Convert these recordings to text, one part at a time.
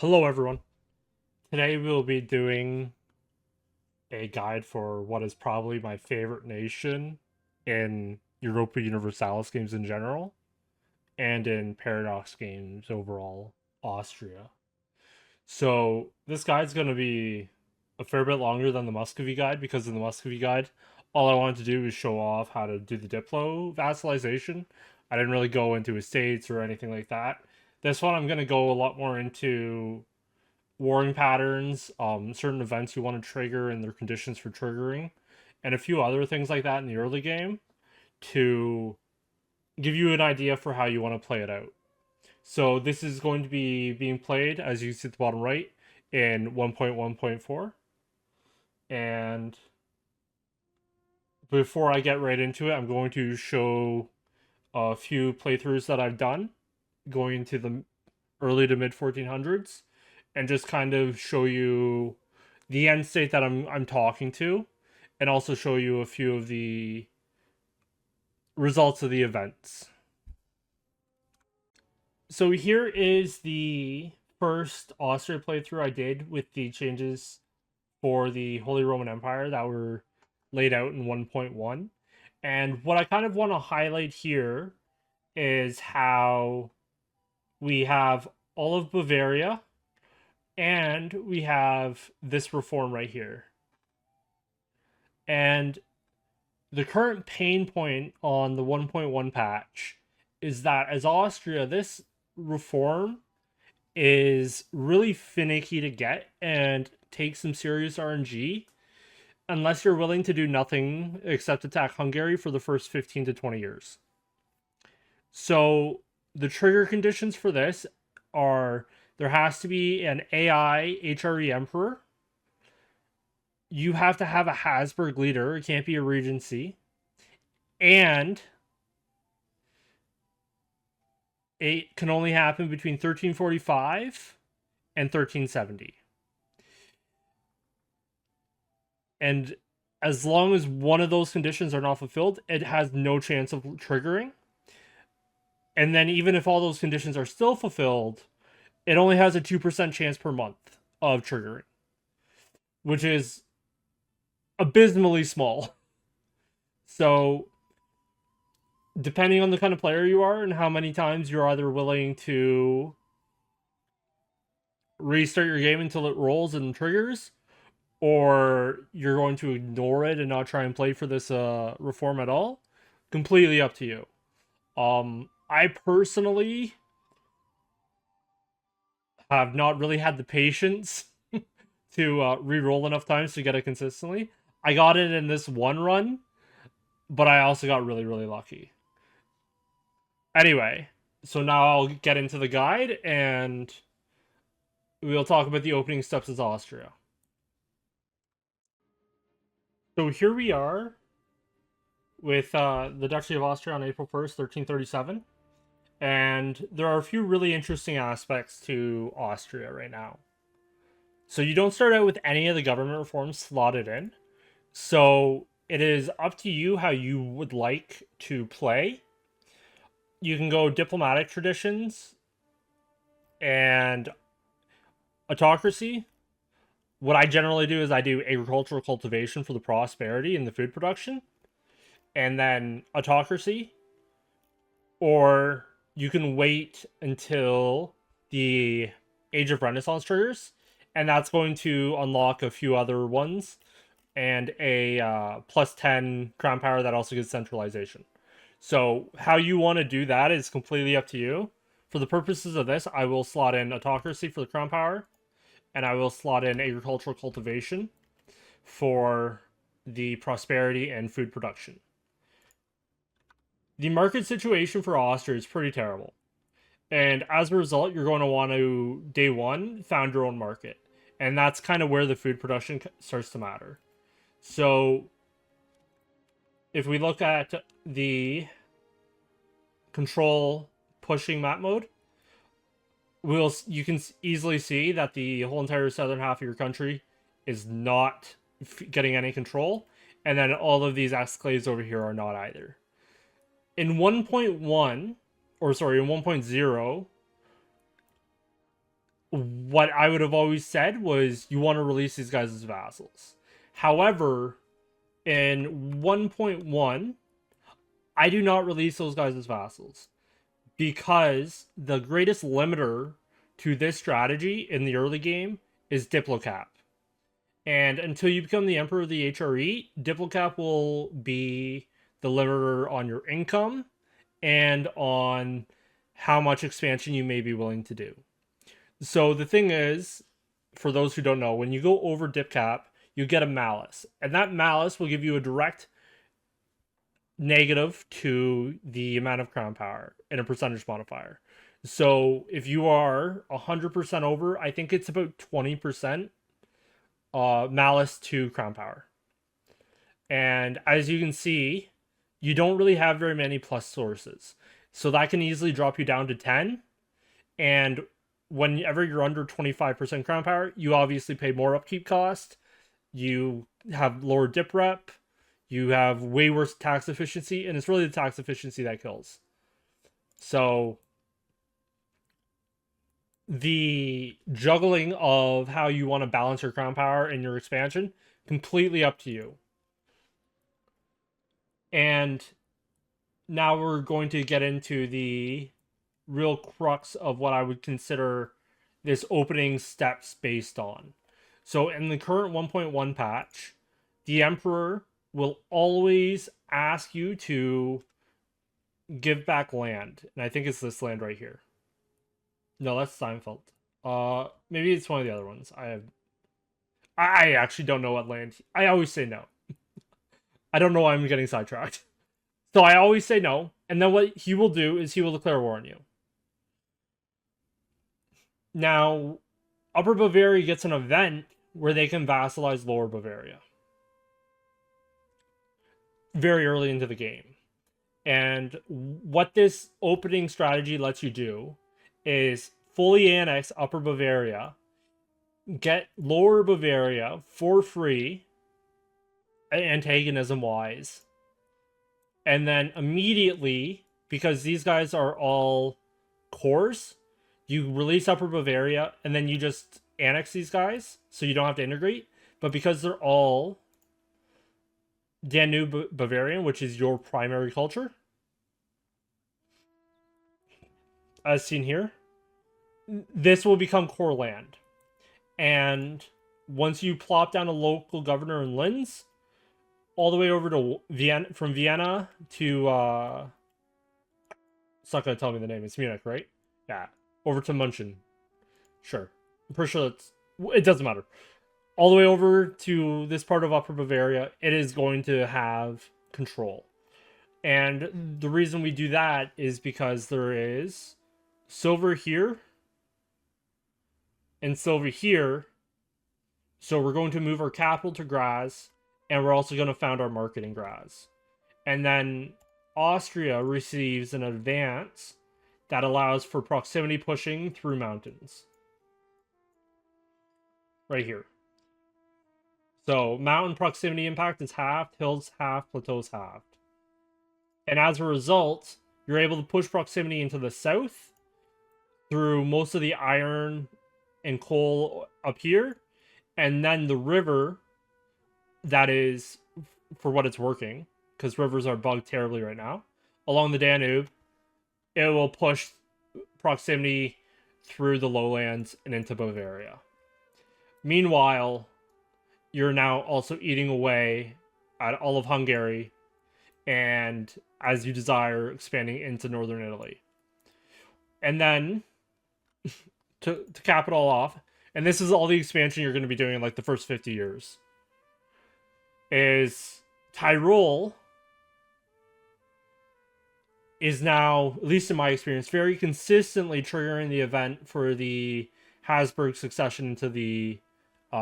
Hello everyone. Today we'll be doing a guide for what is probably my favorite nation in Europa Universalis games in general, and in Paradox games overall, Austria. So this guide's going to be a fair bit longer than the Muscovy guide, because in the Muscovy guide, all I wanted to do was show off how to do the Diplo vassalization. I didn't really go into estates or anything like that. This one I'm going to go a lot more into warring patterns, certain events you want to trigger and their conditions for triggering, and a few other things like that in the early game to give you an idea for how you want to play it out. So this is going to be being played, as you see at the bottom right, in 1.1.4. And before I get right into it, I'm going to show a few playthroughs that I've done going into the early to mid 1400s, and just kind of show you the end state that I'm talking to, and also show you a few of the results of the events. So here is the first Austria playthrough I did with the changes for the Holy Roman Empire that were laid out in 1.1. And what I kind of want to highlight here is how we have all of Bavaria and we have this reform right here. And the current pain point on the 1.1 patch is that as Austria, this reform is really finicky to get and takes some serious RNG unless you're willing to do nothing except attack Hungary for the first 15 to 20 years. So the trigger conditions for this are there has to be an AI HRE Emperor. You have to have a Habsburg leader. It can't be a Regency. And it can only happen between 1345 and 1370. And as long as one of those conditions are not fulfilled, it has no chance of triggering. And then even if all those conditions are still fulfilled, it only has a 2% chance per month of triggering, which is abysmally small. So depending on the kind of player you are and how many times you're either willing to restart your game until it rolls and triggers, or you're going to ignore it and not try and play for this reform at all, completely up to you. I personally have not really had the patience to re-roll enough times to get it consistently. I got it in this one run, but I also got really, really lucky. Anyway, so now I'll get into the guide and we'll talk about the opening steps as Austria. So here we are with the Duchy of Austria on April 1st, 1337. And there are a few really interesting aspects to Austria right now. So you don't start out with any of the government reforms slotted in. So it is up to you how you would like to play. You can go diplomatic traditions and autocracy. What I generally do is I do agricultural cultivation for the prosperity and the food production, and then autocracy. Or you can wait until the Age of Renaissance triggers, and that's going to unlock a few other ones, and a plus 10 crown power that also gives centralization. So how you want to do that is completely up to you. For the purposes of this, I will slot in autocracy for the crown power, and I will slot in agricultural cultivation for the prosperity and food production. The market situation for Austria is pretty terrible. And as a result, you're going to want to, day one, found your own market. And that's kind of where the food production starts to matter. So if we look at the control pushing map mode, you can easily see that the whole entire southern half of your country is not getting any control. And then all of these exclaves over here are not either. In 1.1, or sorry, in 1.0, what I would have always said was you want to release these guys as vassals. However, in 1.1, I do not release those guys as vassals because the greatest limiter to this strategy in the early game is Diplocap. And until you become the Emperor of the HRE, Diplocap will be the limiter on your income and on how much expansion you may be willing to do. So the thing is, for those who don't know, when you go over Dipcap, you get a Malice. And that Malice will give you a direct negative to the amount of crown power and a percentage modifier. So if you are 100% over, I think it's about 20% Malice to crown power. And as you can see, you don't really have very many plus sources. So that can easily drop you down to 10. And whenever you're under 25% crown power, you obviously pay more upkeep cost. You have lower dip rep. You have way worse tax efficiency. And it's really the tax efficiency that kills. So the juggling of how you want to balance your crown power and your expansion, completely up to you. And now we're going to get into the real crux of what I would consider this opening steps based on. So in the current 1.1 patch, the Emperor will always ask you to give back land. And I think it's this land right here. No, that's Steinfeld. Maybe it's one of the other ones. I actually don't know what land. I always say no. I don't know why I'm getting sidetracked. So I always say no, and then what he will do is he will declare war on you. Now, Upper Bavaria gets an event where they can vassalize Lower Bavaria. Very early into the game. And what this opening strategy lets you do is fully annex Upper Bavaria, get Lower Bavaria for free, antagonism-wise, and then immediately, because these guys are all cores, you release Upper Bavaria, and then you just annex these guys, so you don't have to integrate. But because they're all Danube Bavarian, which is your primary culture, as seen here, this will become core land. And once you plop down a local governor in Linz, all the way over to Vienna, from Vienna to it's not gonna tell me the name. It's Munich, right? Yeah, over to München. Sure, I'm pretty sure it doesn't matter. All the way over to this part of Upper Bavaria, it is going to have control. And the reason we do that is because there is silver here and silver here. So we're going to move our capital to Graz, and we're also going to found our market in Graz. And then Austria receives an advance that allows for proximity pushing through mountains. Right here. So mountain proximity impact is halved, hills halved, plateaus halved. And as a result, you're able to push proximity into the south through most of the iron and coal up here. And then the river, that is for what it's working, because rivers are bugged terribly right now, along the Danube, it will push proximity through the lowlands and into Bavaria. Meanwhile, you're now also eating away at all of Hungary, and as you desire, expanding into northern Italy. And then, to cap it all off, and this is all the expansion you're going to be doing in like the first 50 years, is Tyrol is now, at least in my experience, very consistently triggering the event for the Habsburg succession into the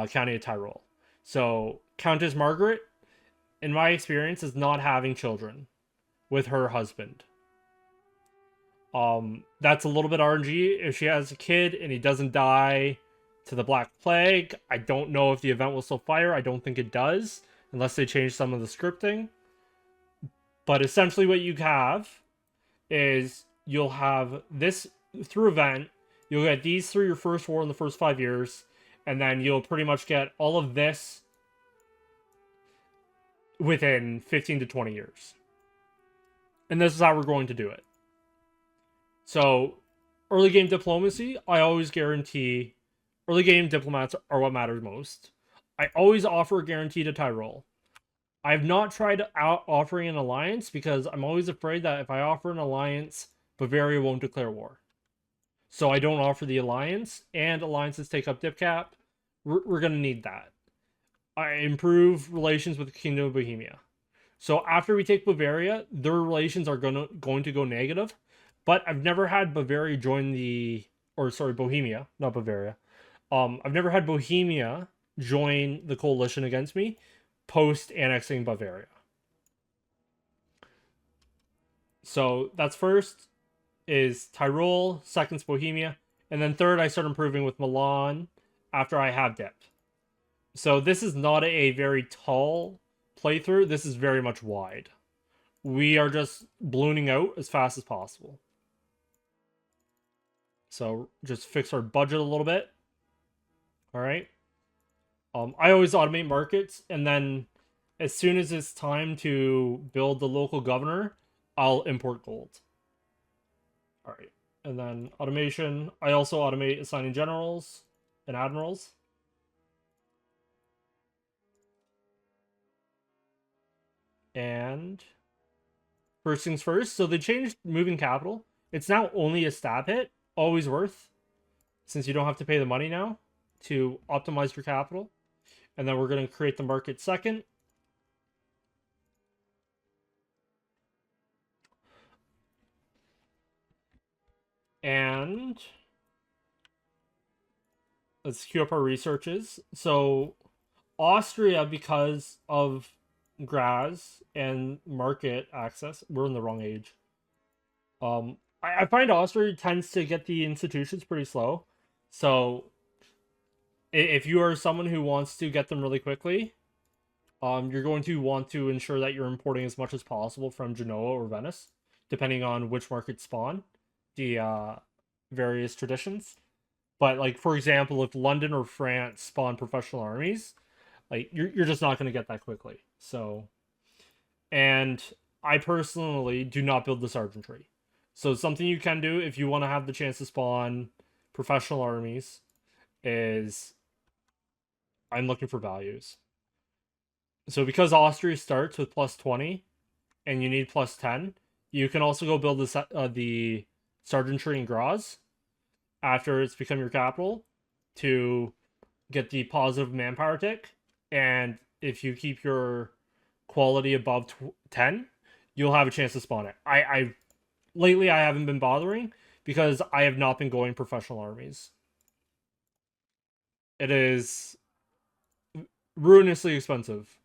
County of Tyrol. So Countess Margaret, in my experience, is not having children with her husband. That's a little bit RNG. If she has a kid and he doesn't die to the Black Plague, I don't know if the event will still fire. I don't think it does, unless they change some of the scripting. But essentially what you have is you'll have this through event, You'll get these through your first war in the first 5 years, and then you'll pretty much get all of this within 15 to 20 years. And this is how we're going to do it. So, early game diplomacy, I always guarantee early game diplomats are what matters most. I always offer a guarantee to Tyrol. I've not tried offering an alliance because I'm always afraid that if I offer an alliance, Bavaria won't declare war. So I don't offer the alliance, and alliances take up dip cap. We're going to need that. I improve relations with the Kingdom of Bohemia. So after we take Bavaria, their relations are going to go negative. But I've never had Bavaria join Bohemia, not Bavaria. I've never had Bohemia join the coalition against me post annexing Bavaria. So that's first is Tyrol, second's Bohemia, and then third I start improving with Milan after I have depth. So this is not a very tall playthrough. This is very much wide. We are just ballooning out as fast as possible. So just fix our budget a little bit. All right. I always automate markets, and then as soon as it's time to build the local governor, I'll import gold. All right. And then automation. I also automate assigning generals and admirals. And first things first. So they changed moving capital. It's now only a stab hit. Always worth, since you don't have to pay the money now to optimize your capital. And then we're going to create the market second. And let's queue up our researches. So Austria, because of Graz and market access, we're in the wrong age. I find Austria tends to get the institutions pretty slow. So if you are someone who wants to get them really quickly, you're going to want to ensure that you're importing as much as possible from Genoa or Venice, depending on which market spawn the various traditions. But like, for example, if London or France spawn professional armies, like you're just not going to get that quickly. So, and I personally do not build the sergeantry. So something you can do if you want to have the chance to spawn professional armies is I'm looking for values. So because Austria starts with plus 20 and you need plus 10, you can also go build the sergeantry in Graz after it's become your capital to get the positive manpower tick. And if you keep your quality above 10, you'll have a chance to spawn it. Lately, I haven't been bothering because I have not been going professional armies. It is ruinously expensive.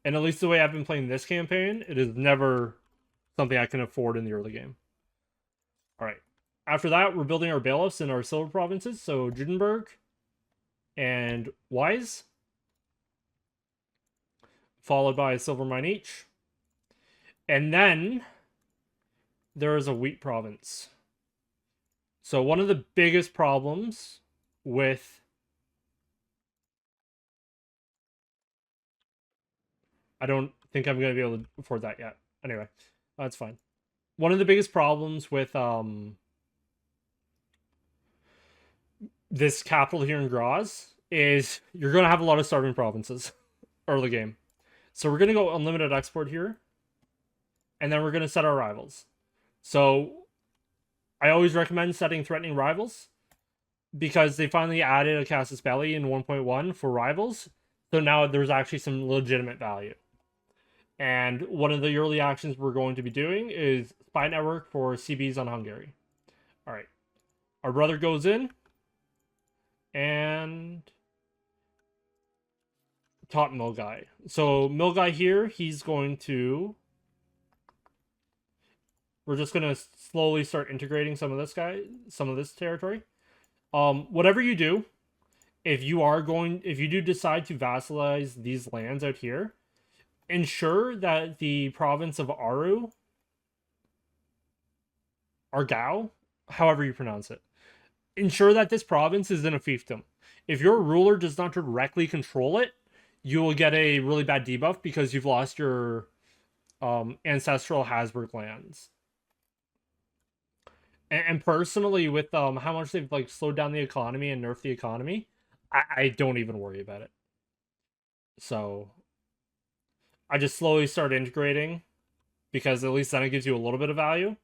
And at least the way I've been playing this campaign, it is never something I can afford in the early game. Alright. After that, we're building our bailiffs in our silver provinces. So Judenberg and Wise. Followed by a silver mine each. And then there is a wheat province. So one of the biggest problems with I don't think I'm going to be able to afford that yet. Anyway, that's fine. One of the biggest problems with this capital here in Graz is you're going to have a lot of starving provinces early game. So we're going to go unlimited export here. And then we're going to set our rivals. So I always recommend setting threatening rivals because they finally added a Casus Belli in 1.1 for rivals. So now there's actually some legitimate value. And one of the early actions we're going to be doing is spy network for CBs on Hungary. All right. Our brother goes in and top mill guy. So mill guy here, he's going to... We're just going to slowly start integrating some of this territory. Whatever you do, if you do decide to vassalize these lands out here, ensure that the province of Argau, however you pronounce it, ensure that this province is in a fiefdom. If your ruler does not directly control it, you will get a really bad debuff because you've lost your ancestral Habsburg lands. And personally, with how much they've like slowed down the economy and nerfed the economy, I don't even worry about it. So I just slowly start integrating because at least then it gives you a little bit of value.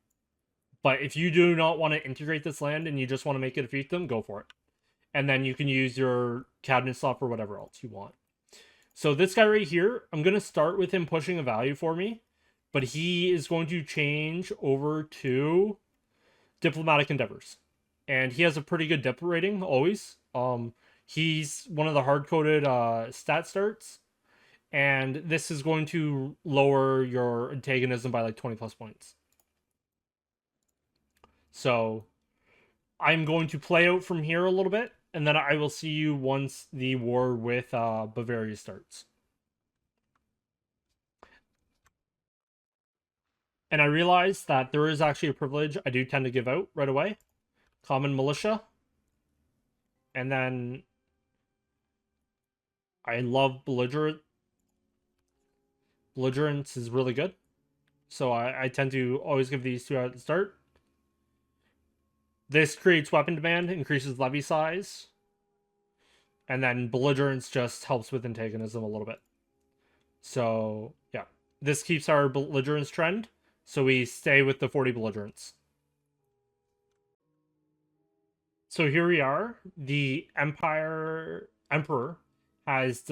But if you do not want to integrate this land and you just want to make it a fiefdom, go for it. And then you can use your cabinet slot for whatever else you want. So this guy right here, I'm going to start with him pushing a value for me, but he is going to change over to diplomatic endeavors. And he has a pretty good dip rating always. He's one of the hard-coded stat starts, and this is going to lower your antagonism by like 20 plus points. So I'm going to play out from here a little bit, and then I will see you once the war with Bavaria starts. And I realize that there is actually a privilege I do tend to give out right away. Common militia. And then I love belligerent. Belligerence is really good. So I tend to always give these two at the start. This creates weapon demand, increases levy size. And then belligerence just helps with antagonism a little bit. So, yeah. This keeps our belligerence trend. So we stay with the 40 belligerence. So here we are. The emperor has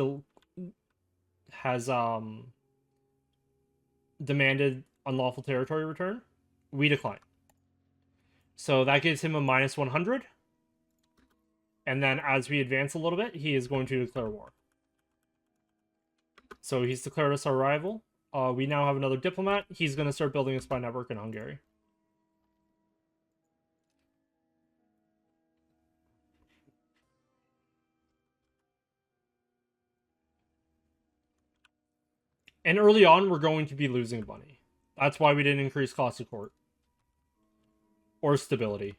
demanded unlawful territory return. We decline. So that gives him a minus 100. And then as we advance a little bit, he is going to declare war. So he's declared us our rival. We now have another diplomat. He's going to start building a spy network in Hungary. And early on, we're going to be losing money. That's why we didn't increase cost of court. Or stability.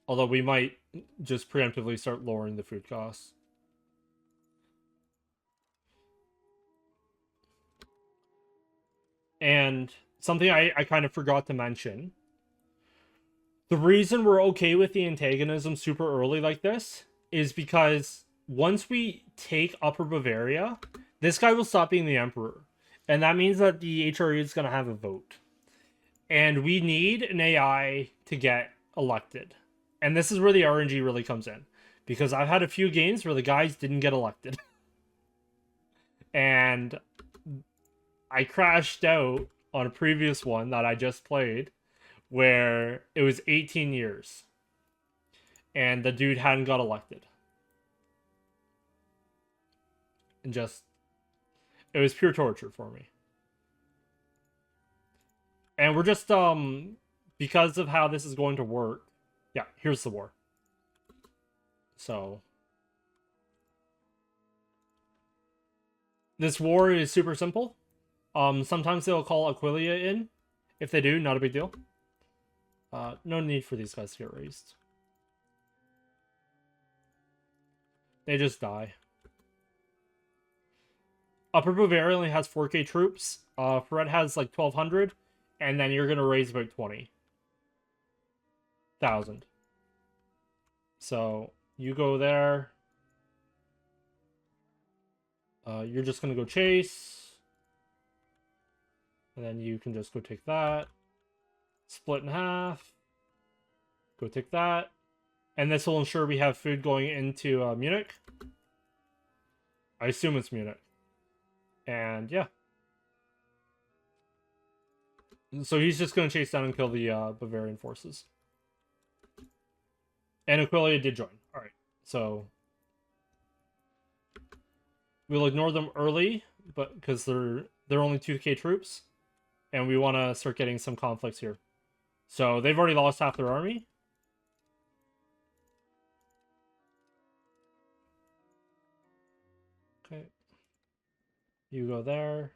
Although we might just preemptively start lowering the food costs. And something I kind of forgot to mention. The reason we're okay with the antagonism super early like this is because once we take Upper Bavaria, this guy will stop being the emperor. And that means that the HRE is going to have a vote. And we need an AI to get elected. And this is where the RNG really comes in. Because I've had a few games where the guys didn't get elected. And I crashed out on a previous one that I just played where it was 18 years. And the dude hadn't got elected. And just... it was pure torture for me. And we're just, because of how this is going to work... yeah, here's the war. So... this war is super simple. Sometimes they'll call Aquilia in. If they do, not a big deal. No need for these guys to get raised. They just die. Upper Bavaria only has 4k troops. Fred has like 1,200. And then you're going to raise about 20,000. So, you go there. You're just going to go chase. And then you can just go take that. Split in half. Go take that. And this will ensure we have food going into Munich. I assume it's Munich. And yeah. So he's just going to chase down and kill the Bavarian forces. And Aquilia did join. Alright. So we'll ignore them early, but because they're only 2k troops. And we want to start getting some conflicts here. So they've already lost half their army. Okay. You go there.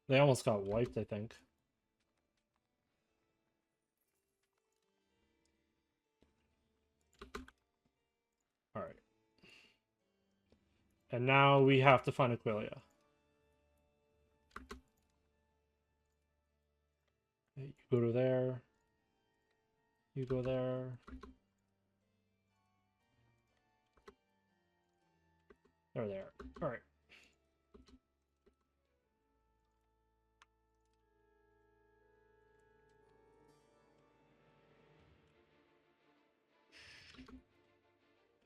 They almost got wiped, I think. And now we have to find Aquilia. You go to there. You go there. There. All right.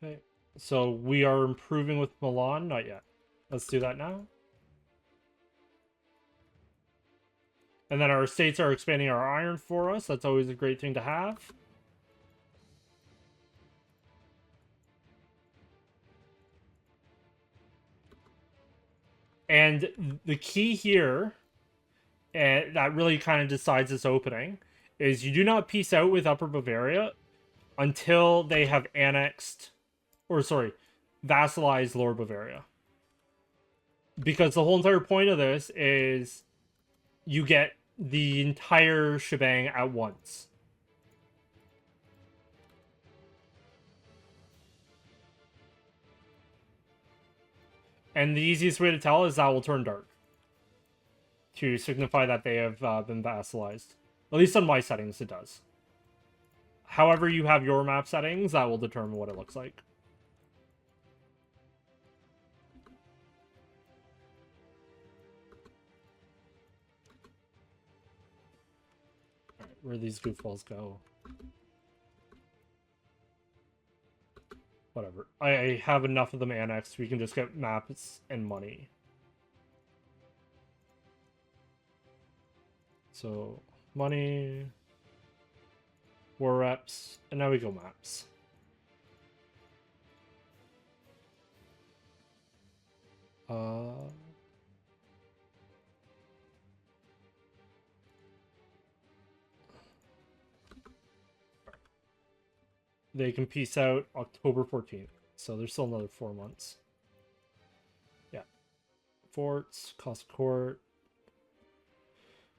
Okay. So we are improving with Milan? Not yet. Let's do that now. And then our states are expanding our iron for us. That's always a great thing to have. And the key here, and that really kind of decides this opening, is you do not peace out with Upper Bavaria until they have annexed, or sorry, vassalized Lower Bavaria. Because the whole entire point of this is you get the entire shebang at once. And the easiest way to tell is that will turn dark to signify that they have been vassalized. At least on my settings, it does. However you have your map settings, that will determine what it looks like. Alright, where these goofballs go? Whatever. I have enough of them annexed. We can just get maps and money. So, money, war reps, and now we go maps. They can peace out October 14th. So there's still another 4 months. Yeah. Forts, cost court.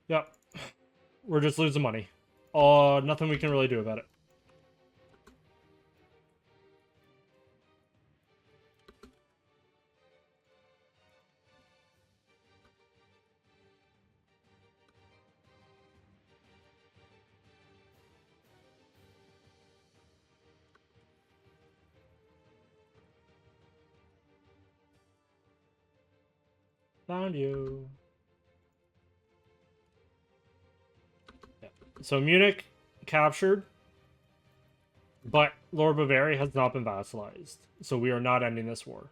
Yep. We're just losing money. Nothing we can really do about it. Found you. Yeah. So Munich captured, but Lower Bavaria has not been vassalized. So we are not ending this war.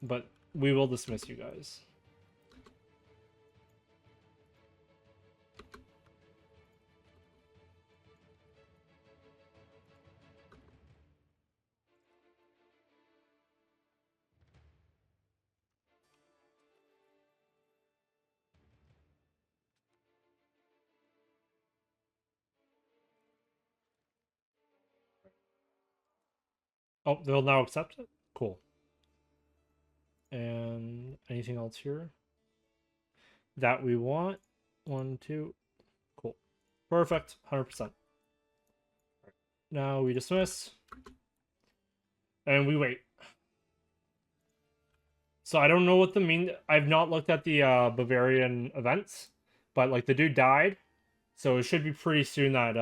But we will dismiss you guys. Oh, they'll now accept it? Cool. And anything else here that we want? 1, 2. Cool. Perfect. 100%. Now we dismiss. And we wait. So I don't know what the mean. I've not looked at the Bavarian events, but like the dude died, so it should be pretty soon that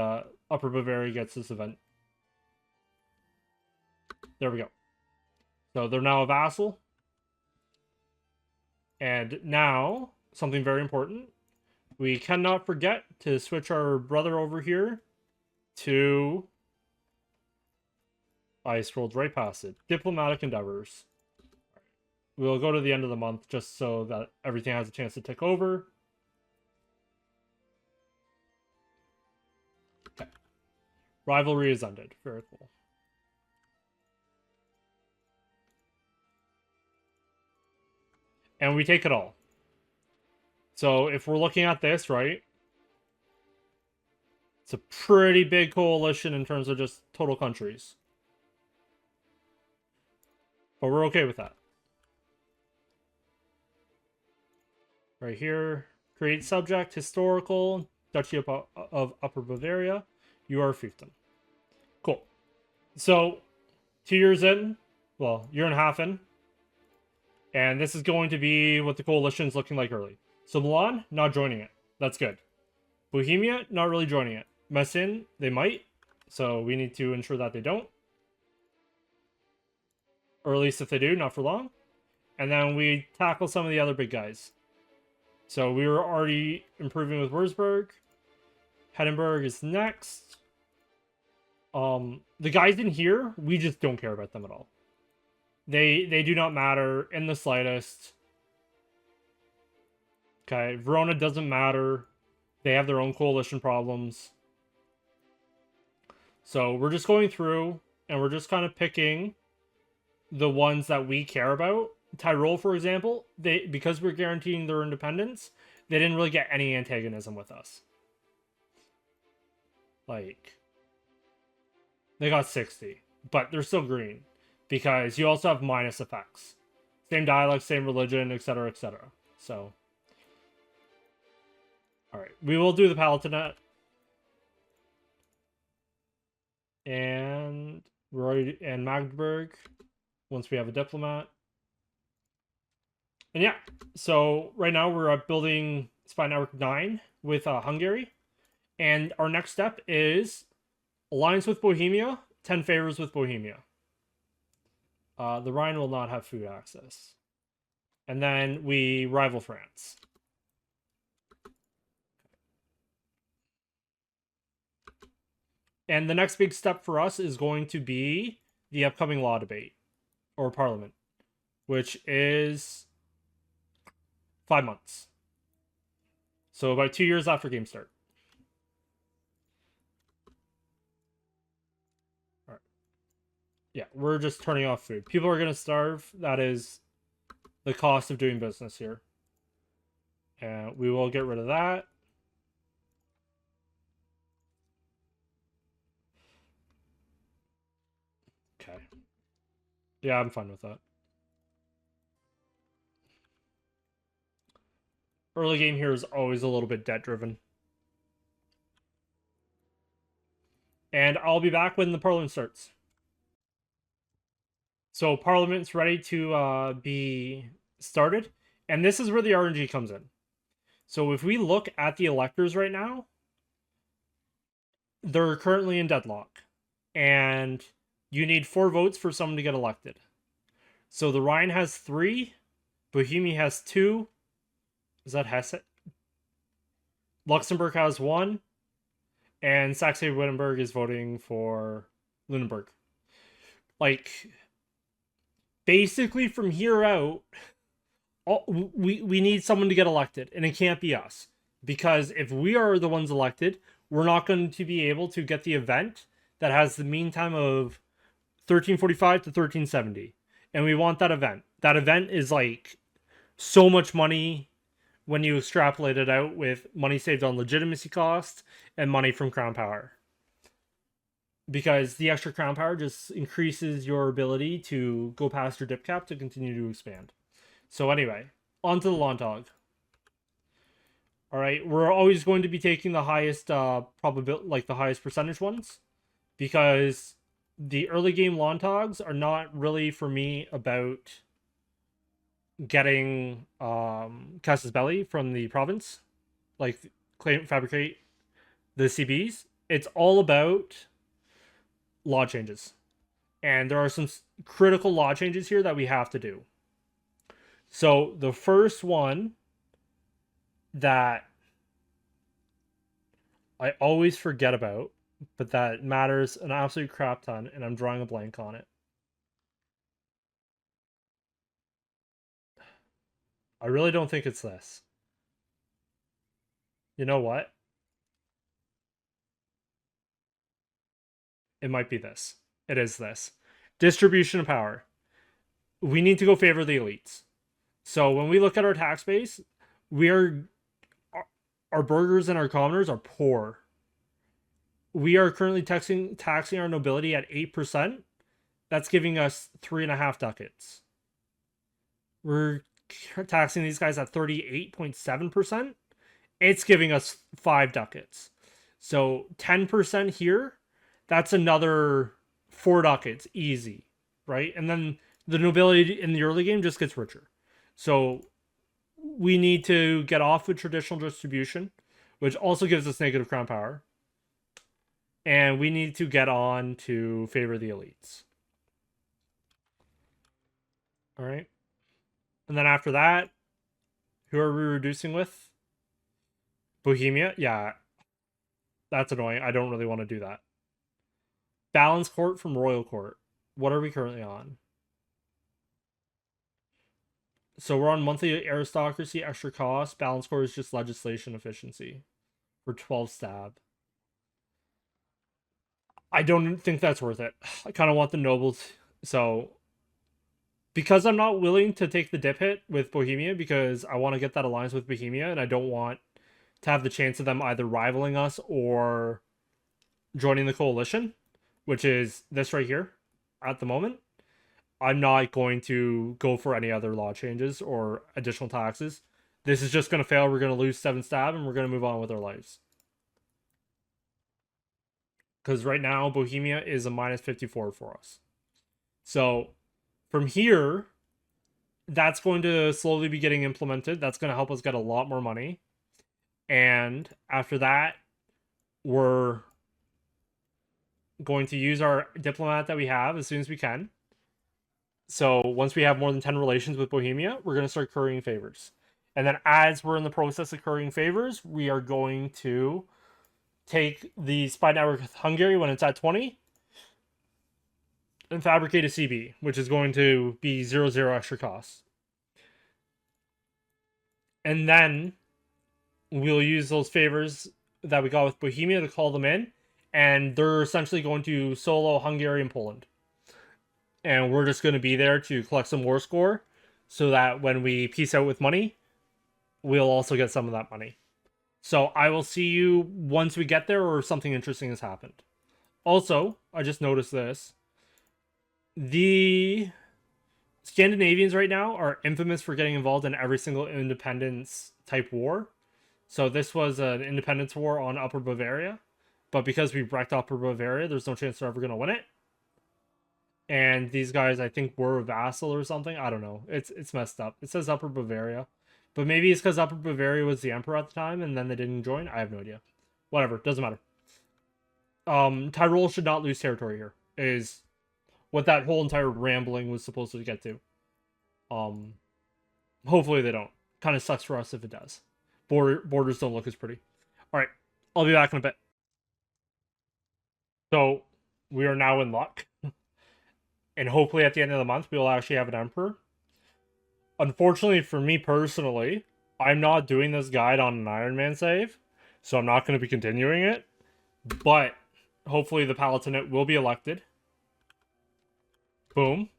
Upper Bavaria gets this event. There we go. So they're now a vassal. And now, something very important. We cannot forget to switch our brother over here to... I scrolled right past it. Diplomatic endeavors. We'll go to the end of the month just so that everything has a chance to tick over. Okay. Rivalry is ended. Very cool. And we take it all. So if we're looking at this, right? It's a pretty big coalition in terms of just total countries. But we're okay with that. Right here, create subject, historical, Duchy of Upper Bavaria. You are a fiefdom. Cool. So, 2 years in, well, year and a half in. And this is going to be what the coalition's looking like early. So Milan, not joining it. That's good. Bohemia, not really joining it. Messin, they might. So we need to ensure that they don't. Or at least if they do, not for long. And then we tackle some of the other big guys. So we were already improving with Würzburg. Heddenberg is next. The guys in here, we just don't care about them at all. They do not matter in the slightest. Okay, Verona doesn't matter. They have their own coalition problems. So we're just going through, and we're just kind of picking the ones that we care about. Tyrol, for example, because we're guaranteeing their independence, they didn't really get any antagonism with us. Like, they got 60, but they're still green because you also have minus effects. Same dialect, same religion, etc., etc. So, all right, we will do the Palatinate. And we're already in Magdeburg once we have a diplomat. And yeah, so right now we're building Spy Network 9 with Hungary. And our next step is alliance with Bohemia, 10 favors with Bohemia. The Rhine will not have food access. And then we rival France. And the next big step for us is going to be the upcoming law debate, or parliament, which is 5 months. So about 2 years after game start. All right. Yeah, we're just turning off food. People are going to starve. That is the cost of doing business here. And we will get rid of that. Okay. Yeah, I'm fine with that. Early game here is always a little bit debt driven. And I'll be back when the parliament starts. So parliament's ready to be started. And this is where the RNG comes in. So if we look at the electors right now, they're currently in deadlock. And you need 4 votes for someone to get elected. So the Rhine has 3. Bohemia has 2. Is that Hesse? Luxembourg has 1. And Saxe-Wittenberg is voting for Lunenburg. Like, basically from here out, we need someone to get elected. And it can't be us. Because if we are the ones elected, we're not going to be able to get the event that has the mean time of 1345 to 1370. And we want that event. That event is like so much money when you extrapolate it out with money saved on legitimacy cost and money from crown power. Because the extra crown power just increases your ability to go past your dip cap to continue to expand. So anyway, on to the Landtag. All right, we're always going to be taking the highest probability, like the highest percentage ones, because the early game Landtags are not really for me about getting Casus Belli from the province, like fabricate the CBs. It's all about law changes, and there are some critical law changes here that we have to do. So the first one that I always forget about, but that matters an absolute crap ton, and I'm drawing a blank on it. I really don't think it's this. You know what? It might be this. It is this. Distribution of power. We need to go favor the elites. So when we look at our tax base, our burghers and our commoners are poor. We are currently taxing our nobility at 8%. That's giving us 3.5 ducats. We're taxing these guys at 38.7%. It's giving us 5 ducats. So 10% here, that's another 4 ducats, easy. right? And then the nobility in the early game just gets richer. So we need to get off with traditional distribution, which also gives us negative crown power. And we need to get on to favor the elites. All right. And then after that, who are we reducing with? Bohemia? Yeah. That's annoying. I don't really want to do that. Balance court from royal court. What are we currently on? So we're on monthly aristocracy, extra cost. Balance court is just legislation efficiency for 12 stab. I don't think that's worth it. I kind of want the nobles. So because I'm not willing to take the dip hit with Bohemia because I want to get that alliance with Bohemia and I don't want to have the chance of them either rivaling us or joining the coalition, which is this right here at the moment. I'm not going to go for any other law changes or additional taxes. This is just going to fail. We're going to lose 7 stab and we're going to move on with our lives. Because right now, Bohemia is a minus 54 for us. So from here, that's going to slowly be getting implemented. That's going to help us get a lot more money. And after that, we're going to use our diplomat that we have as soon as we can. So once we have more than 10 relations with Bohemia, we're going to start currying favors. And then as we're in the process of currying favors, we are going to take the spy network with Hungary when it's at 20 and fabricate a CB, which is going to be 0 extra costs. And then we'll use those favors that we got with Bohemia to call them in, and they're essentially going to solo Hungary and Poland. And we're just going to be there to collect some war score so that when we peace out with money, we'll also get some of that money. So I will see you once we get there or something interesting has happened. Also, I just noticed this. The Scandinavians right now are infamous for getting involved in every single independence type war. So this was an independence war on Upper Bavaria. But because we wrecked Upper Bavaria, there's no chance they're ever going to win it. And these guys, I think, were a vassal or something. I don't know. It's messed up. It says Upper Bavaria. But maybe it's because Upper Bavaria was the emperor at the time and then they didn't join. I have no idea. Whatever. Doesn't matter. Tyrol should not lose territory here. Is what that whole entire rambling was supposed to get to. Hopefully they don't. Kind of sucks for us if it does. Borders don't look as pretty. Alright. I'll be back in a bit. So, we are now in luck. And hopefully at the end of the month, we'll actually have an emperor. Unfortunately for me personally, I'm not doing this guide on an Iron Man save. So I'm not going to be continuing it. But hopefully the Palatinate will be elected. Boom.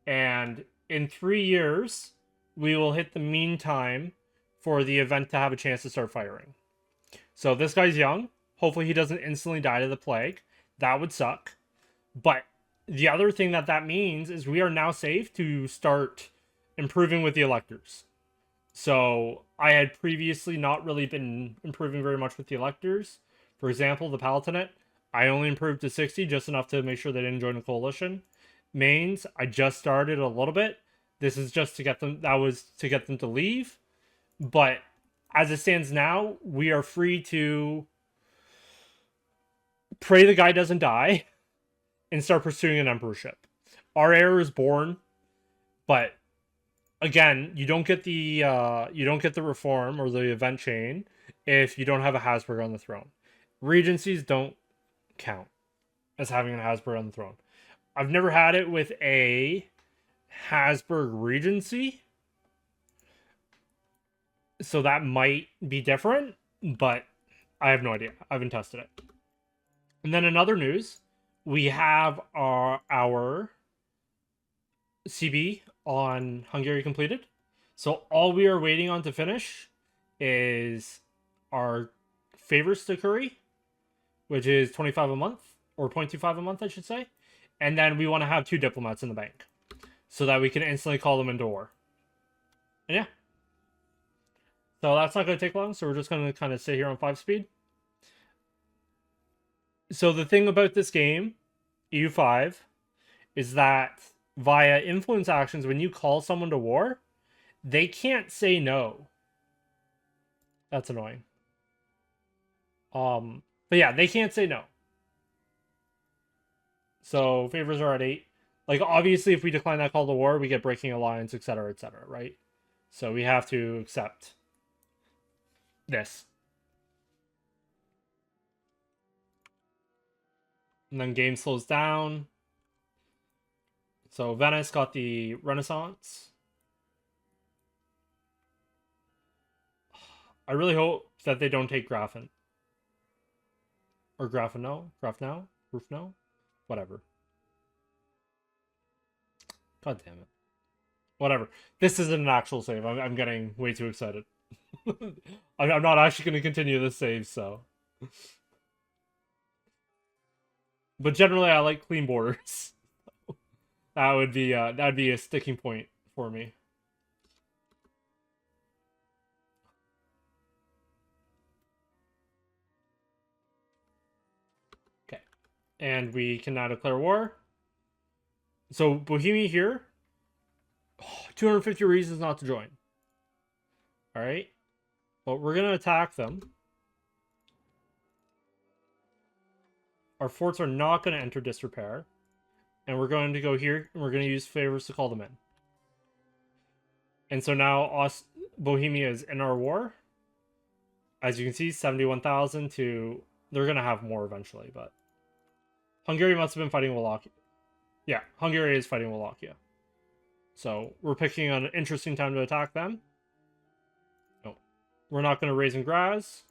And in 3 years, we will hit the meantime for the event to have a chance to start firing. So this guy's young. Hopefully he doesn't instantly die to the plague. That would suck. But the other thing that means is we are now safe to start improving with the electors. So I had previously not really been improving very much with the electors. For example, the Palatinate, I only improved to 60, just enough to make sure they didn't join a coalition. Mains, I just started a little bit. This is just to get them, that was to get them to leave. But as it stands now, we are free to pray the guy doesn't die and start pursuing an emperorship. Our heir is born, but again, you don't get the reform or the event chain if you don't have a Habsburg on the throne. Regencies don't count as having a Habsburg on the throne. I've never had it with a Habsburg regency, so that might be different, but I have no idea. I haven't tested it. And then in other news, we have our CB on Hungary completed. So all we are waiting on to finish is our favors to curry, which is 25 a month, or 0.25 a month, I should say. And then we want to have 2 diplomats in the bank so that we can instantly call them into war. And yeah. So that's not going to take long, so we're just going to kind of sit here on 5 speed. So the thing about this game, EU5, is that via influence actions, when you call someone to war, they can't say no. That's annoying. But yeah, they can't say no. So favors are at 8. Like, obviously, if we decline that call to war, we get breaking alliance, etc., right? So we have to accept this. And then game slows down. So Venice got the Renaissance. I really hope that they don't take Grafen. Or Grafenau? Grafenau? Rufnau? Whatever. God damn it. Whatever. This isn't an actual save. I'm getting way too excited. I'm not actually going to continue this save, so. But generally, I like clean borders. That would be a sticking point for me. Okay, and we can now declare war. So Bohemia here, 250 reasons not to join. All right, but we're gonna attack them. Our forts are not going to enter disrepair. And we're going to go here, and we're going to use favors to call them in. And so now Bohemia is in our war. As you can see, 71,000 to... They're going to have more eventually, but... Hungary must have been fighting Wallachia. Yeah, Hungary is fighting Wallachia. So we're picking an interesting time to attack them. No. We're not going to raise in Graz.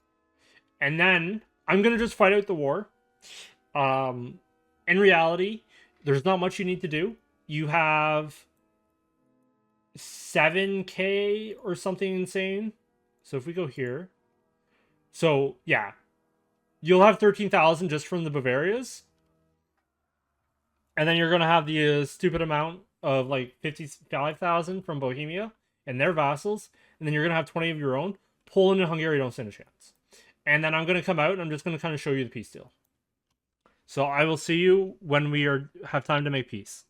And then I'm going to just fight out the war. In reality, there's not much you need to do. You have 7k or something insane. So if we go here, so yeah, you'll have 13,000 just from the Bavarias, and then you're gonna have the stupid amount of like 55,000 from Bohemia and their vassals, and then you're gonna have 20 of your own. Poland and Hungary don't stand a chance. And then I'm gonna come out and I'm just gonna kind of show you the peace deal. So I will see you when we have time to make peace.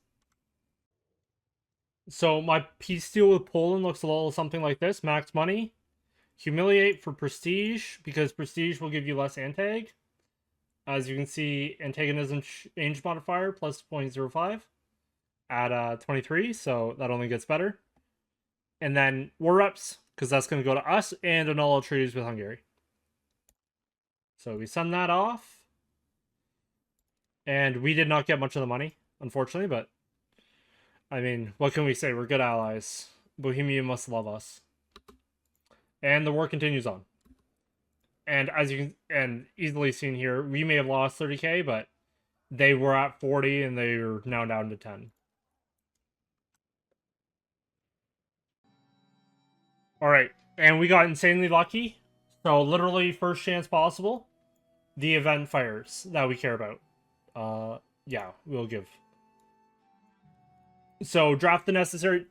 So my peace deal with Poland looks a little something like this. Max money. Humiliate for prestige, because prestige will give you less antag. As you can see, antagonism change modifier plus 0.05 at 23, so that only gets better. And then war reps, because that's going to go to us, and annul all treaties with Hungary. So we send that off. And we did not get much of the money, unfortunately, but I mean, what can we say? We're good allies. Bohemia must love us. And the war continues on. And as you can easily seen here, we may have lost 30k, but they were at 40 and they are now down to 10. Alright, and we got insanely lucky. So literally first chance possible, the event fires that we care about. Yeah, we'll give. So draft the necessary,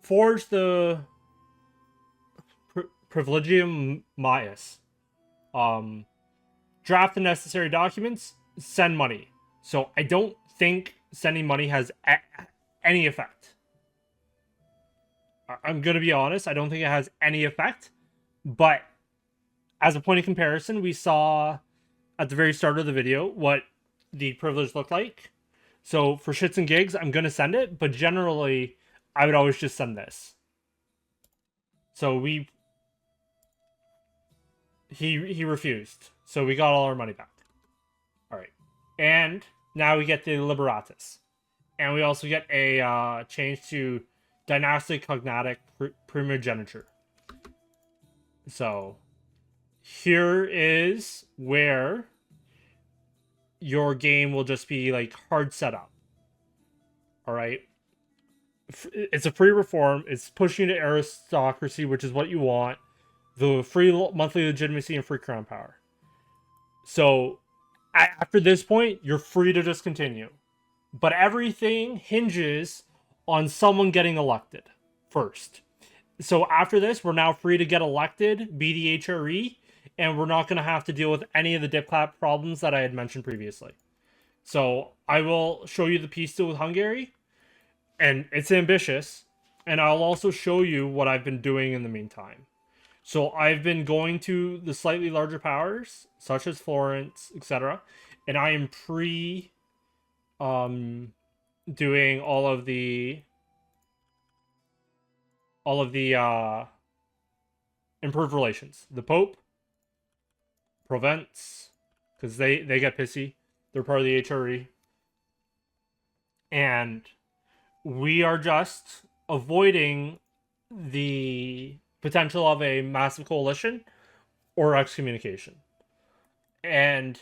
forge the Privilegium Maius. Draft the necessary documents, send money. So I don't think sending money has any effect. I'm gonna be honest, I don't think it has any effect. But as a point of comparison, we saw at the very start of the video what the privilege looked like. So for shits and gigs, I'm gonna send it, but generally, I would always just send this. So he refused. So we got all our money back. All right, and now we get the Liberatus, and we also get a change to dynastic cognatic primogeniture. So here is where your game will just be like hard setup. All right. It's a free reform. It's pushing to aristocracy, which is what you want. The free monthly legitimacy and free crown power. So after this point, you're free to just continue. But everything hinges on someone getting elected first. So after this, we're now free to get elected, be the HRE, and we're not going to have to deal with any of the dipclap problems that I had mentioned previously. So I will show you the peace deal with Hungary. And it's ambitious. And I'll also show you what I've been doing in the meantime. So I've been going to the slightly larger powers, such as Florence, etc., and I am um doing all of the improved relations. The Pope, Provence, because they get pissy. They're part of the HRE, and we are just avoiding the potential of a massive coalition or excommunication. And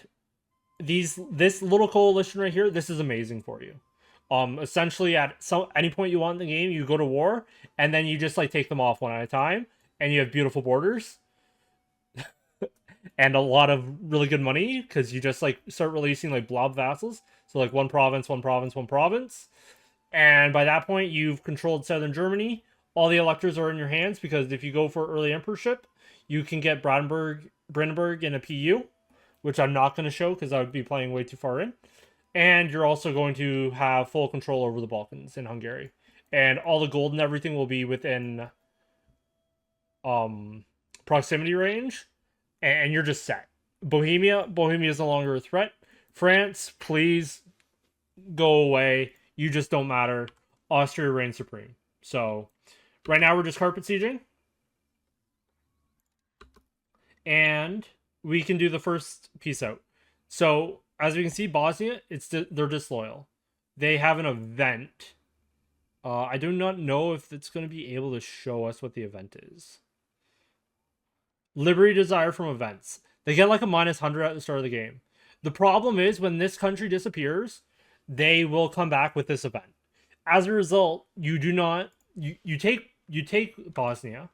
this little coalition right here, this is amazing for you. Essentially at any point you want in the game, you go to war, and then you just like take them off one at a time, and you have beautiful borders and a lot of really good money because you just like start releasing like blob vassals. So like one province, one province, one province, and by that point you've controlled southern Germany. All the electors are in your hands because if you go for early emperorship, you can get Brandenburg in a PU, which I'm not going to show because I would be playing way too far in. And you're also going to have full control over the Balkans in Hungary, and all the gold and everything will be within proximity range, and you're just set. Bohemia is no longer a threat. France, please go away. You just don't matter. Austria reigns supreme. So right now we're just carpet sieging, and we can do the first piece out. So as we can see, Bosnia, they're disloyal. They have an event. I do not know if it's going to be able to show us what the event is. Liberty Desire from events. They get like a -100 at the start of the game. The problem is when this country disappears, they will come back with this event. As a result, you do not you take Bosnia,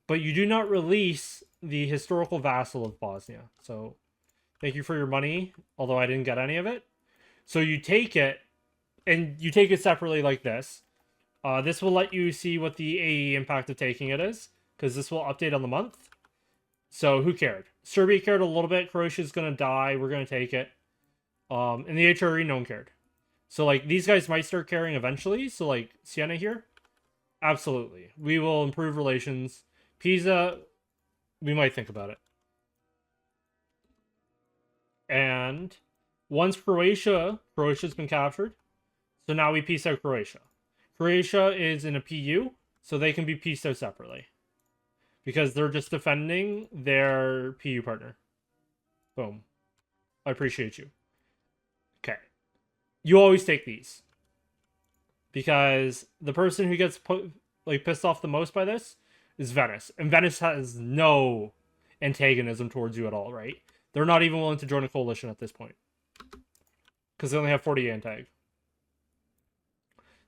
but you do not release the historical vassal of Bosnia. So thank you for your money, although I didn't get any of it. So you take it, and you take it separately like this. This will let you see what the AE impact of taking it is, because this will update on the month. So who cared? Serbia cared a little bit. Croatia's going to die. We're going to take it. In the HRE, no one cared. So, like, these guys might start caring eventually. So, like, Siena here? Absolutely. We will improve relations. Pisa, we might think about it. And once Croatia's been captured. So now we piece out Croatia. Croatia is in a PU, so they can be pieced out separately. Because they're just defending their PU partner. Boom. I appreciate you. Okay. You always take these. Because the person who gets pissed off the most by this is Venice. And Venice has no antagonism towards you at all, right? They're not even willing to join a coalition at this point. Because they only have 40 antag.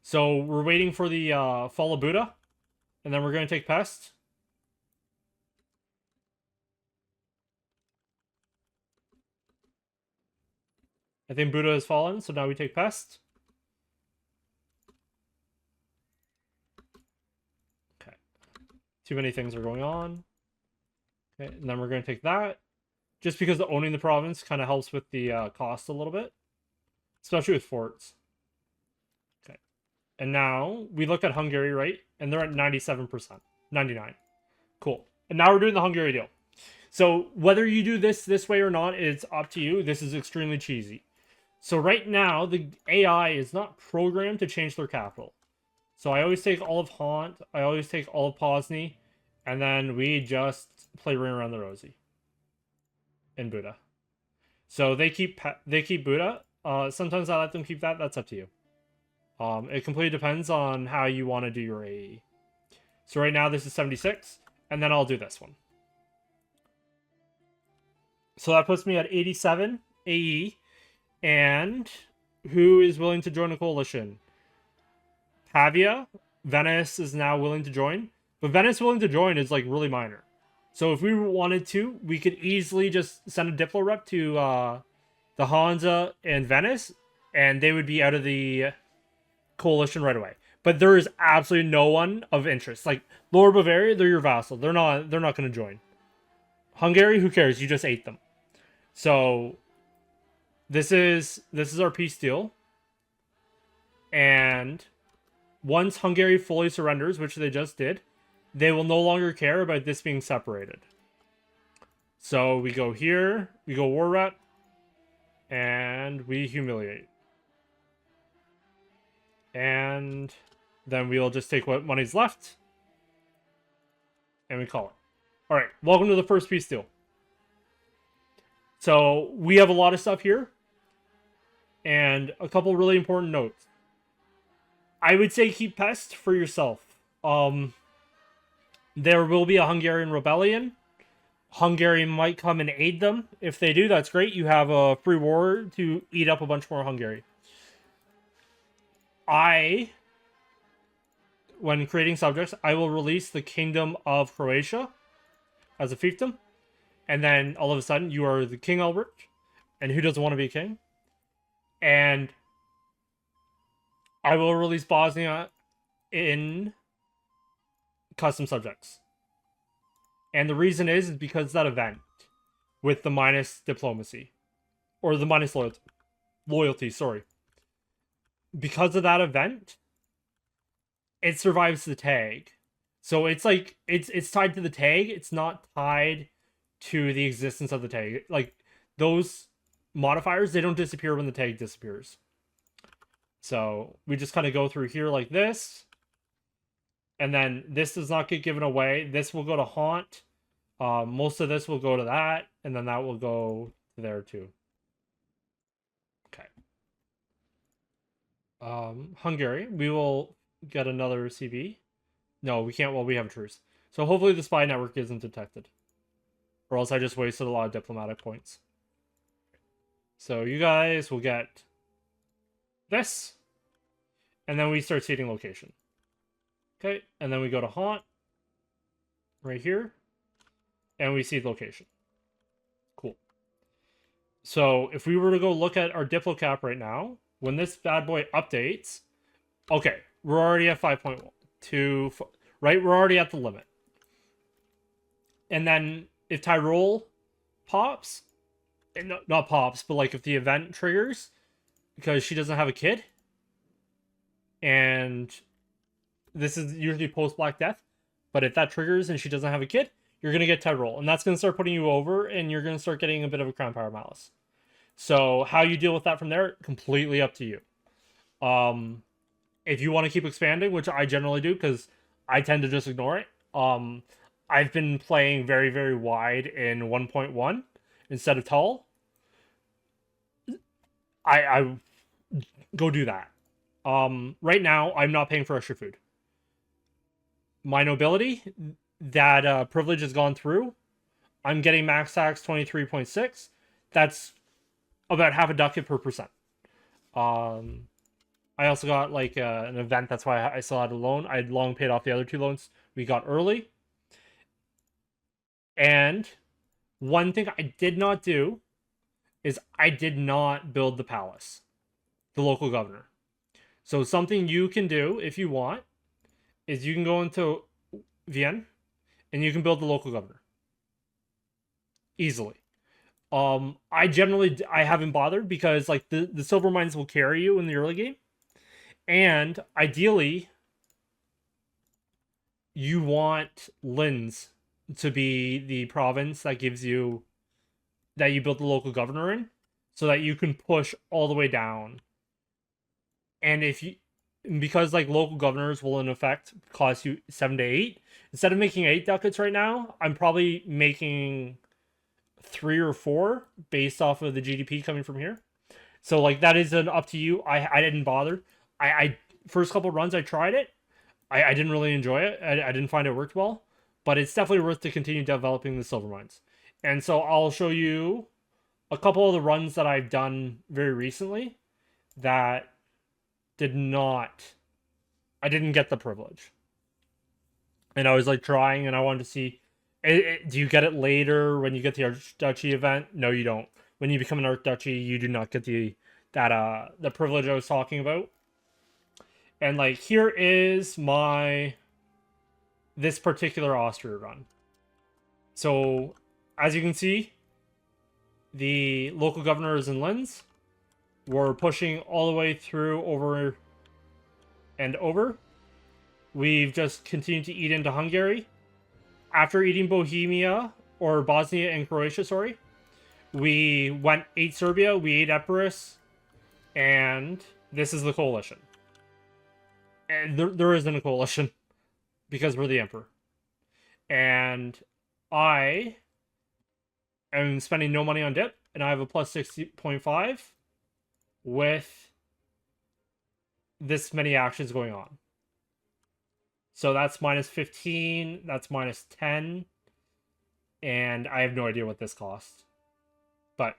So we're waiting for the fall of Buddha. And then we're going to take Pest. I think Buddha has fallen, so now we take Pest. Okay. Too many things are going on. Okay, and then we're going to take that. Just because owning the province kind of helps with the cost a little bit. Especially with forts. Okay. And now, we look at Hungary, right? And they're at 97%. 99. Cool. And now we're doing the Hungary deal. So, whether you do this way or not, it's up to you. This is extremely cheesy. So right now, the AI is not programmed to change their capital. So I always take all of Haunt, I always take all of Pozny, and then we just play Ring Around the Rosie. And Buddha. So they keep Buddha. Sometimes I let them keep that. That's up to you. It completely depends on how you want to do your AE. So right now this is 76, and then I'll do this one. So that puts me at 87 AE. And who is willing to join a coalition? Pavia. Venice is now willing to join. But Venice willing to join is like really minor. So if we wanted to, we could easily just send a Diplo rep to the Hansa and Venice, and they would be out of the coalition right away. But there is absolutely no one of interest. Like Lower Bavaria, they're your vassal. They're not going to join. Hungary, who cares? You just ate them. So this is our peace deal. And once Hungary fully surrenders, which they just did, they will no longer care about this being separated. So we go here, we go war rep, and we humiliate. And then we'll just take what money's left, and we call it. All right, welcome to the first peace deal. So we have a lot of stuff here, and a couple really important notes. I would say keep pest for yourself. There will be a Hungarian rebellion. Hungary might come and aid them. If they do, that's great. You have a free war to eat up a bunch more Hungary. When creating subjects, I will release the Kingdom of Croatia as a fiefdom. And then all of a sudden, you are the King Albert. And who doesn't want to be king? And I will release Bosnia in custom subjects. And the reason is because that event with the minus diplomacy. Or the minus loyalty, sorry. Because of that event, it survives the tag. So it's like, it's tied to the tag. It's not tied to the existence of the tag. Like, those modifiers, they don't disappear when the tag disappears. So we just kind of go through here like this. And then this does not get given away. This will go to haunt. Most of this will go to that. And then that will go to there too. Okay. Hungary. We will get another CB. No, we can't. Well, we have a truce. So hopefully the spy network isn't detected. Or else I just wasted a lot of diplomatic points. So you guys will get this. And then we start seeding location. Okay, and then we go to haunt. Right here. And we seed location. Cool. So if we were to go look at our diplo cap right now, when this bad boy updates, okay, we're already at 5.2, right? We're already at the limit. And then if Tyrol pops, not pops, but like if the event triggers, because she doesn't have a kid, and this is usually post Black Death, but if that triggers and she doesn't have a kid, you're going to get Tyrol, and that's going to start putting you over, and you're going to start getting a bit of a Crown Power Malice. So how you deal with that from there, completely up to you. If you want to keep expanding, which I generally do, because I tend to just ignore it, I've been playing very, very wide in 1.1 instead of tall. I go do that. Right now, I'm not paying for extra food. My nobility, that privilege has gone through. I'm getting max tax 23.6. That's about half a ducat per percent. I also got like an event. That's why I still had a loan. I had long paid off the other two loans we got early. And one thing I did not do is I did not build the palace, the local governor. So something you can do if you want is you can go into Vienna and you can build the local governor easily. I haven't bothered because like the silver mines will carry you in the early game, and ideally you want Linz to be the province that gives you that you build the local governor in, so that you can push all the way down. And because like local governors will in effect cost you 7 to 8, instead of making 8 ducats right now, I'm probably making 3 or 4 based off of the GDP coming from here. So like that is an up to you. I didn't bother. I first couple runs I tried it. I didn't really enjoy it. I didn't find it worked well, but it's definitely worth to continue developing the silver mines. And so I'll show you a couple of the runs that I've done very recently that I didn't get the privilege. And I was like trying, and I wanted to see, do you get it later when you get the Archduchy event? No, you don't. When you become an Archduchy, you do not get the privilege I was talking about. And like here is this particular Austria run. So as you can see, the local governor is in Linz. We're pushing all the way through over and over. we've just continued to eat into Hungary. After eating Bohemia, or Bosnia and Croatia, sorry, we ate Serbia, we ate Epirus, and this is the coalition. And there isn't a coalition, because we're the emperor. And I am spending no money on dip, and I have a plus 60.5 with this many actions going on. So that's minus 15, that's minus 10, and I have no idea what this costs. But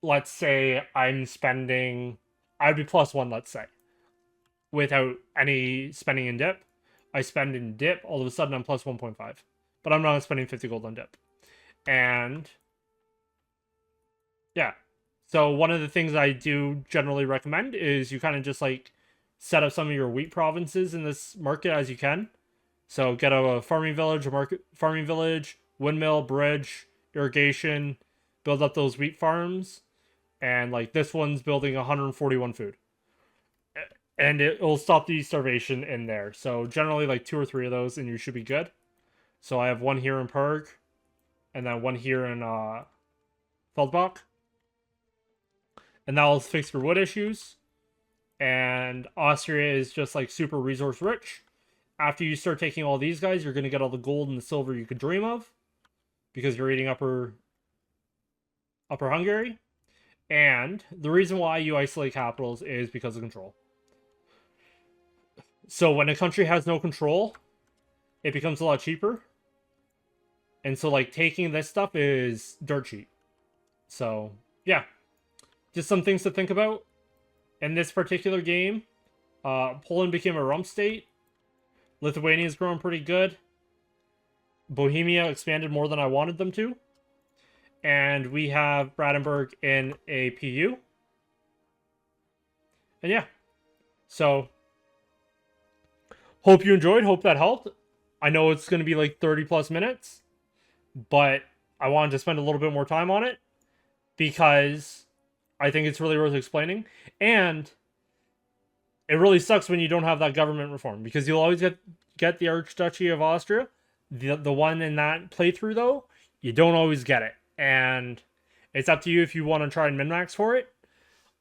let's say I'm spending, I'd be plus 1, let's say, without any spending in dip. I spend in dip, all of a sudden I'm plus 1.5. But I'm not spending 50 gold on dip. And yeah. So one of the things I do generally recommend is you kind of just like set up some of your wheat provinces in this market as you can. So get a farming village, windmill, bridge, irrigation, build up those wheat farms. And like this one's building 141 food. And it will stop the starvation in there. So generally like 2 or 3 of those and you should be good. So I have one here in Perg. And then one here in Feldbach. And that will fix your wood issues. And Austria is just like super resource rich. After you start taking all these guys, you're going to get all the gold and the silver you could dream of. Because you're eating Upper Hungary. And the reason why you isolate capitals is because of control. So when a country has no control, it becomes a lot cheaper. And so like taking this stuff is dirt cheap. So yeah, just some things to think about. In this particular game, Poland became a rump state. Lithuania's growing pretty good. Bohemia expanded more than I wanted them to. And we have Brandenburg in a PU. And yeah, so hope you enjoyed. Hope that helped. I know it's going to be like 30 plus minutes, but I wanted to spend a little bit more time on it because I think it's really worth explaining. And it really sucks when you don't have that government reform because you'll always get the Archduchy of Austria. The one in that playthrough, though, you don't always get it. And it's up to you if you want to try and min-max for it.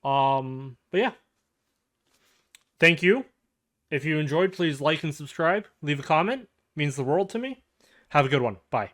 But yeah. Thank you. If you enjoyed, please like and subscribe. Leave a comment. It means the world to me. Have a good one. Bye.